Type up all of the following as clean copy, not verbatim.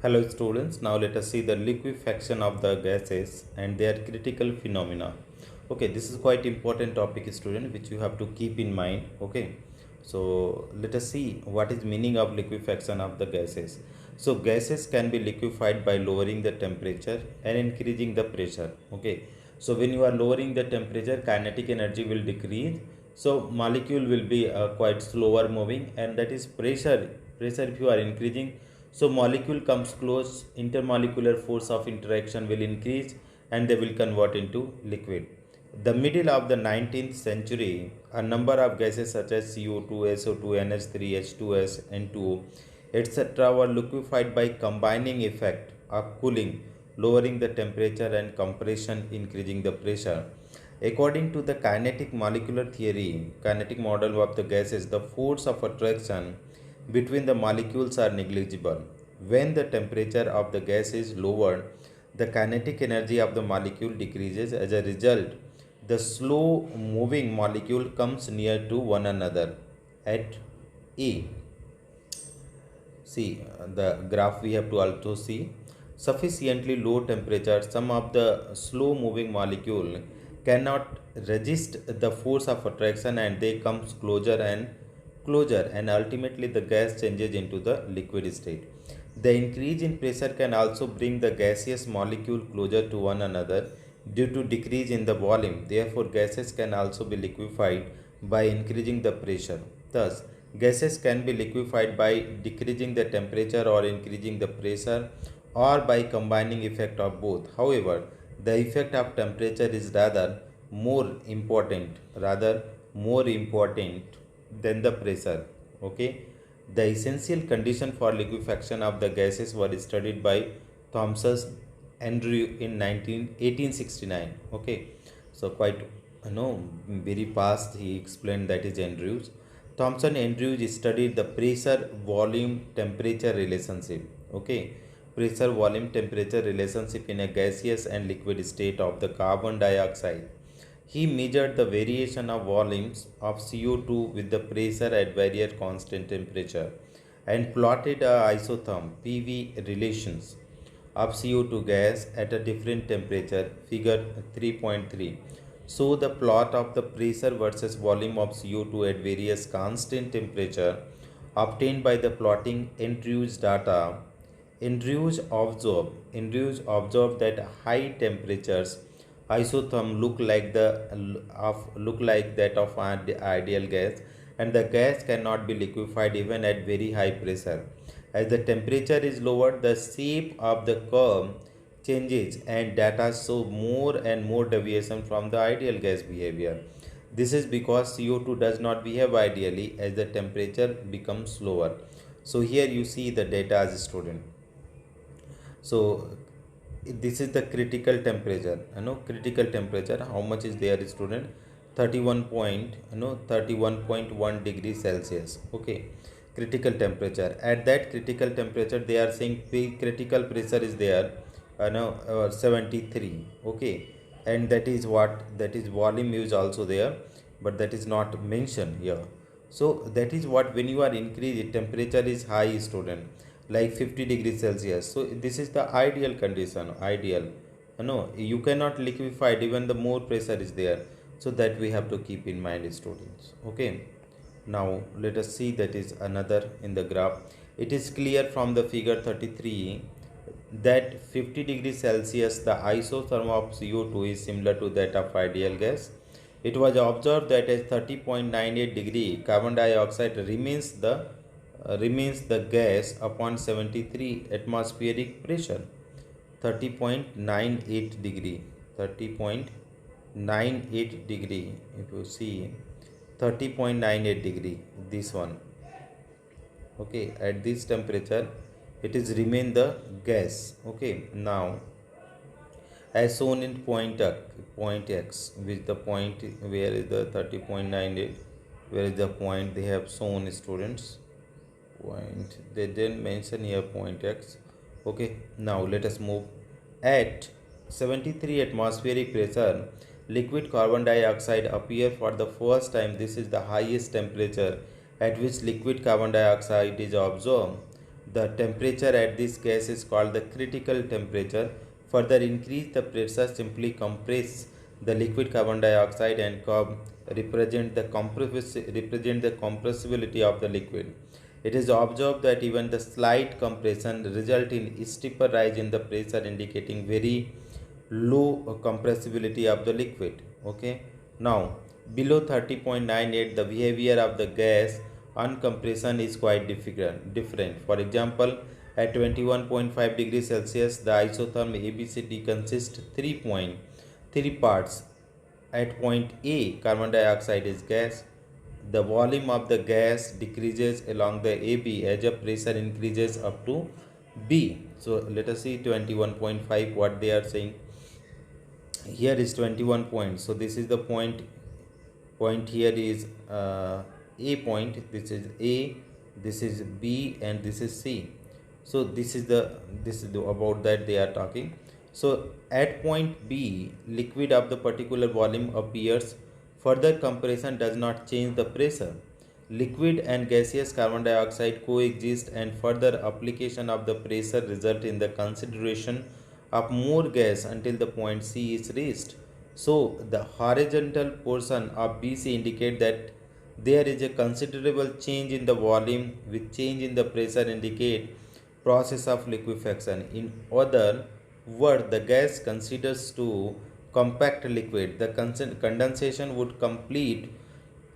Hello students, now let us see the liquefaction of the gases and their critical phenomena. Okay, this is quite important topic student which you have to keep in mind. Okay, so let us see what is meaning of liquefaction of the gases. So gases can be liquefied by lowering the temperature and increasing the pressure. Okay, so when you are lowering the temperature, kinetic energy will decrease. So molecule will be quite slower moving, and that is pressure if you are increasing, so molecule comes close, intermolecular force of interaction will increase and they will convert into liquid. The middle of the 19th century, a number of gases such as CO2, SO2, NH3, H2S, N2O, etc. were liquefied by combining effect of cooling, lowering the temperature, and compression, increasing the pressure. According to the kinetic molecular theory, kinetic model of the gases, the force of attraction between the molecules are negligible. When the temperature of the gas is lowered, the kinetic energy of the molecule decreases. As a result, the slow moving molecule comes near to one another at E. See the graph we have to also see. Sufficiently low temperature, some of the slow moving molecule cannot resist the force of attraction and they comes closer and ultimately the gas changes into the liquid state. The increase in pressure can also bring the gaseous molecule closer to one another due to decrease in the volume. Therefore, gases can also be liquefied by increasing the pressure. Thus, gases can be liquefied by decreasing the temperature or increasing the pressure or by combining effect of both. However, the effect of temperature is rather more important than the pressure. Okay, the essential condition for liquefaction of the gases were studied by Thomson Andrew in 1869. Okay, so quite very past he explained, that is Andrews. Thomson Andrews studied the pressure volume temperature relationship. Okay, pressure volume temperature relationship in a gaseous and liquid state of the carbon dioxide. He measured the variation of volumes of CO2 with the pressure at various constant temperature and plotted a isotherm PV relations of CO2 gas at a different temperature, figure 3.3. So the plot of the pressure versus volume of CO2 at various constant temperature obtained by the plotting Andrews data. Andrews observed that high temperatures isotherm look like that of an ideal gas, and the gas cannot be liquefied even at very high pressure. As the temperature is lowered, the shape of the curve changes and data show more and more deviation from the ideal gas behavior. This is because CO2 does not behave ideally as the temperature becomes lower. So here you see the data as a student. So this is the critical temperature. Critical temperature, how much is there, student? 31.1 degrees Celsius. Okay, critical temperature. At that critical temperature, they are saying critical pressure is there, 73. Okay, and that is volume is also there, but that is not mentioned here. So that is what, when you are increased temperature is high, student, like 50 degrees Celsius. So this is the ideal condition, ideal. No, you cannot liquefy it even the more pressure is there. So that we have to keep in mind, students. Okay. Now let us see, that is another in the graph. It is clear from the figure 33 that 50 degrees Celsius the isotherm of CO2 is similar to that of ideal gas. It was observed that at 30.98 degree carbon dioxide remains the gas upon 73 atmospheric pressure. 30.98 degree, 30.98 degree, if you see 30.98 degree, this one. Okay, at this temperature it is remain the gas. Okay, now as shown in point X, which the point, where is the 30.98, where is the point they have shown, students? Point, they didn't mention here point X. Okay, now let us move. At 73 atmospheric pressure, liquid carbon dioxide appear for the first time. This is the highest temperature at which liquid carbon dioxide is observed. The temperature at this gas is called the critical temperature. Further increase the pressure, simply compress the liquid carbon dioxide and represent the compressibility of the liquid. It is observed that even the slight compression result in steeper rise in the pressure, indicating very low compressibility of the liquid. Okay. Now below 30.98, the behavior of the gas on compression is quite different. For example, at 21.5 degrees Celsius, the isotherm ABCD consists 3.3 parts. At point A, carbon dioxide is gas. The volume of the gas decreases along the AB as the pressure increases up to B. So let us see 21.5 what they are saying. Here is 21 points. So this is the point here is A point, this is A, this is B, and this is C. So this is the about that they are talking. So at point B, liquid of the particular volume appears. Further compression does not change the pressure. Liquid and gaseous carbon dioxide coexist, and further application of the pressure result in the consideration of more gas until the point C is reached. So the horizontal portion of BC indicate that there is a considerable change in the volume, with change in the pressure indicate process of liquefaction. In other words, the gas considers to compact liquid. The condensation would complete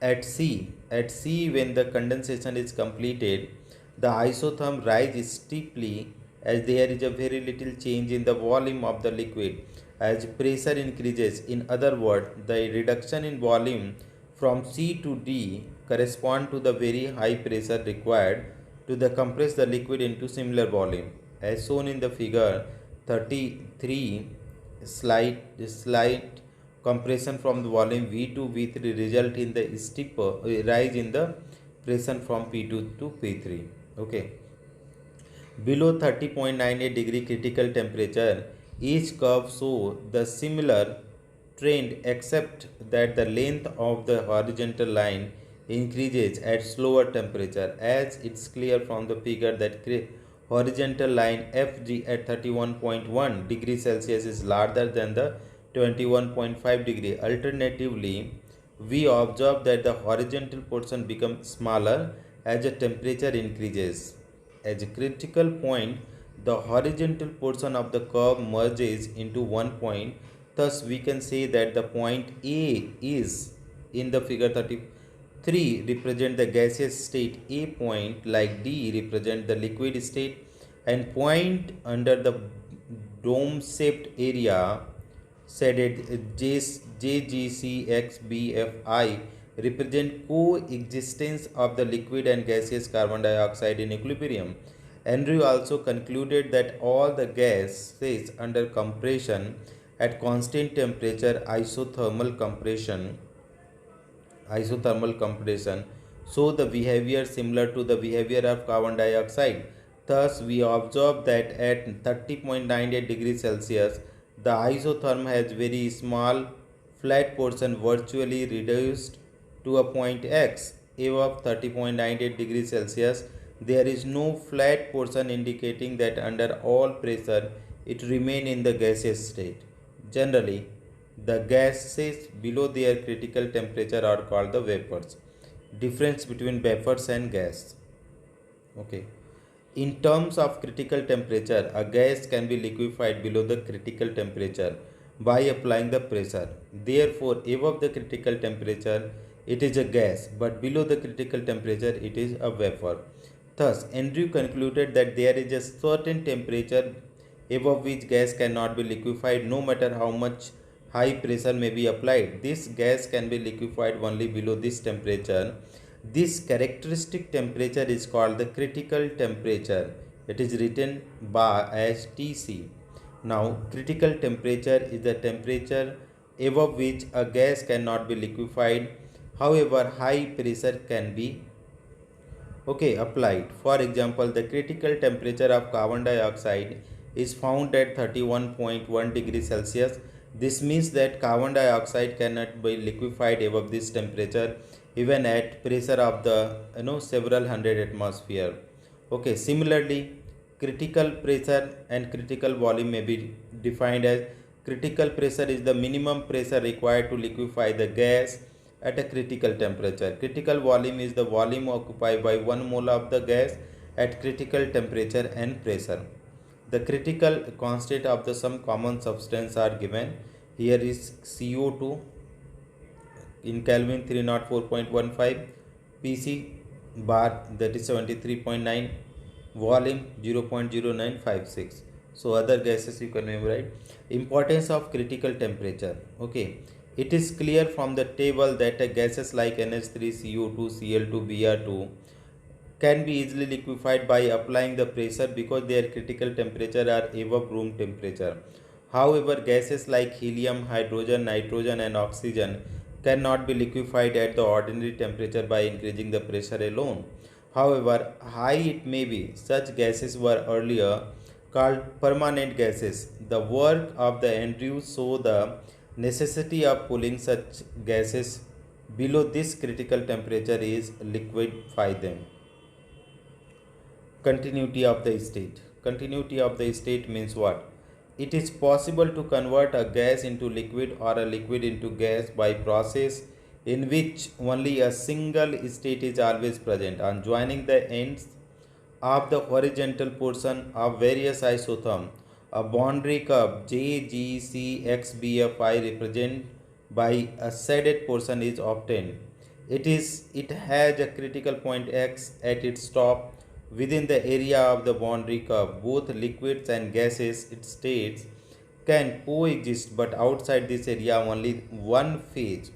at C. At C, when the condensation is completed, the isotherm rises steeply as there is a very little change in the volume of the liquid as pressure increases. In other words, the reduction in volume from C to D correspond to the very high pressure required to compress the liquid into similar volume. As shown in the figure 33, slight compression from the volume V2 V3 result in the steeper rise in the pressure from P2 to P3. Okay. Below 30.98 degree critical temperature, each curve shows the similar trend except that the length of the horizontal line increases at slower temperature. As it's clear from the figure that horizontal line FG at 31.1 degrees Celsius is larger than the 21.5 degree. Alternatively, we observe that the horizontal portion becomes smaller as the temperature increases. As a critical point, the horizontal portion of the curve merges into one point. Thus, we can say that the point A is in the figure 33 represent the gaseous state, A point like D represent the liquid state, and point under the dome-shaped area shaded JGCXBFI represent coexistence of the liquid and gaseous carbon dioxide in equilibrium. Andrew also concluded that all the gases under compression at constant temperature isothermal compression show the behavior similar to the behavior of carbon dioxide. Thus, we observe that at 30.98 degrees Celsius, the isotherm has very small flat portion virtually reduced to a point X. Above 30.98 degrees Celsius, there is no flat portion, indicating that under all pressure it remains in the gaseous state. Generally, the gases below their critical temperature are called the vapors. Difference between vapors and gas. Okay. In terms of critical temperature, a gas can be liquefied below the critical temperature by applying the pressure. Therefore, above the critical temperature, it is a gas, but below the critical temperature, it is a vapor. Thus, Andrew concluded that there is a certain temperature above which gas cannot be liquefied no matter how much high pressure may be applied. This gas can be liquefied only below this temperature. This characteristic temperature is called the critical temperature. It is written by as Tc. Now, critical temperature is the temperature above which a gas cannot be liquefied. However, high pressure can be applied. For example, the critical temperature of carbon dioxide is found at 31.1 degrees Celsius. This means that carbon dioxide cannot be liquefied above this temperature even at pressure of the several hundred atmosphere. Okay, similarly, critical pressure and critical volume may be defined as: critical pressure is the minimum pressure required to liquefy the gas at a critical temperature. Critical volume is the volume occupied by 1 mole of the gas at critical temperature and pressure. The critical constant of the some common substance are given. Here is CO2 in Kelvin 304.15, Pc bar, that is 73.9, volume 0.0956. So other gases you can memorize. Importance of critical temperature. Okay, it is clear from the table that gases like NH3, CO2, Cl2, Br2 can be easily liquefied by applying the pressure because their critical temperature are above room temperature. However, gases like helium, hydrogen, nitrogen and oxygen cannot be liquefied at the ordinary temperature by increasing the pressure alone. However, high it may be, such gases were earlier called permanent gases. The work of the Andrews show the necessity of cooling such gases below this critical temperature is liquefy them. Continuity of the state. Continuity of the state means what? It is possible to convert a gas into liquid or a liquid into gas by process in which only a single state is always present. On joining the ends of the horizontal portion of various isotherms, a boundary curve JGCXBFI represented by a shaded portion is obtained. It has a critical point X at its top within the area of the boundary curve. Both liquids and gaseous states can coexist, but outside this area only one phase,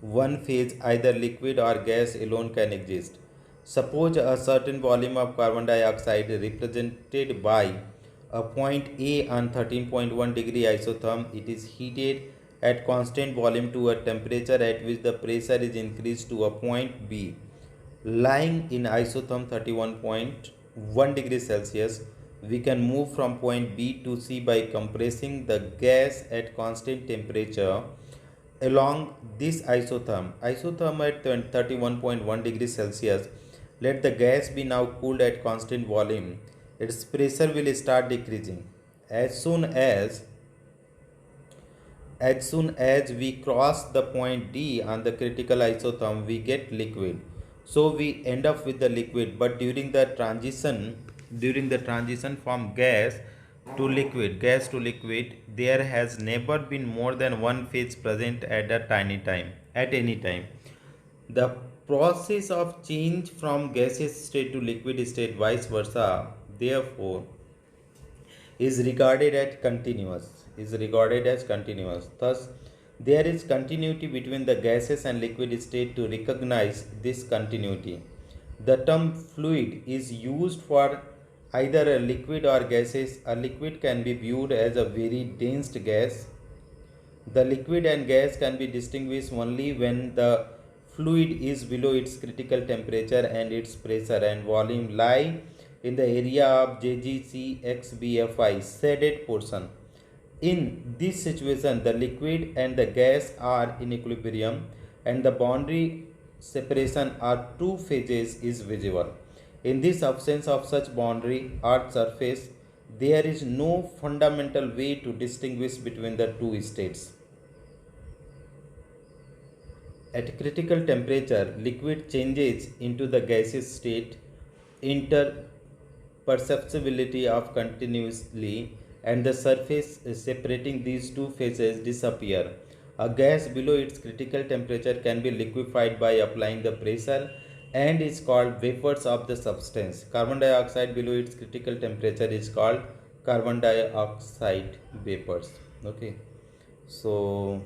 either liquid or gas alone, can exist. Suppose a certain volume of carbon dioxide represented by a point A on 13.1 degree isotherm. It is heated at constant volume to a temperature at which the pressure is increased to a point B lying in isotherm 31.1 degrees Celsius. We can move from point B to C by compressing the gas at constant temperature along this isotherm. Isotherm at 31.1 degrees Celsius. Let the gas be now cooled at constant volume. Its pressure will start decreasing. As soon as we cross the point D on the critical isotherm, we get liquid. So we end up with the liquid, but during the transition from gas to liquid, there has never been more than one phase present at any time. The process of change from gaseous state to liquid state, vice versa, therefore, is regarded as continuous. Thus, there is continuity between the gases and liquid state. To recognize this continuity, the term fluid is used for either a liquid or gases. A liquid can be viewed as a very dense gas. The liquid and gas can be distinguished only when the fluid is below its critical temperature and its pressure and volume lie in the area of JGCXBFI shaded portion. In this situation, the liquid and the gas are in equilibrium and the boundary separation or two phases is visible. In this absence of such boundary or surface, there is no fundamental way to distinguish between the two states. At critical temperature, liquid changes into the gaseous state. Interperceptibility of continuously and the surface separating these two phases disappear. A gas below its critical temperature can be liquefied by applying the pressure and is called vapors of the substance. Carbon dioxide below its critical temperature is called carbon dioxide vapors. Okay, so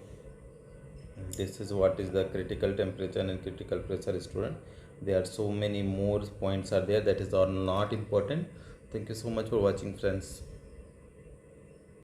this is what is the critical temperature and critical pressure, student. There are so many more points are there that is are not important. Thank you so much for watching, friends.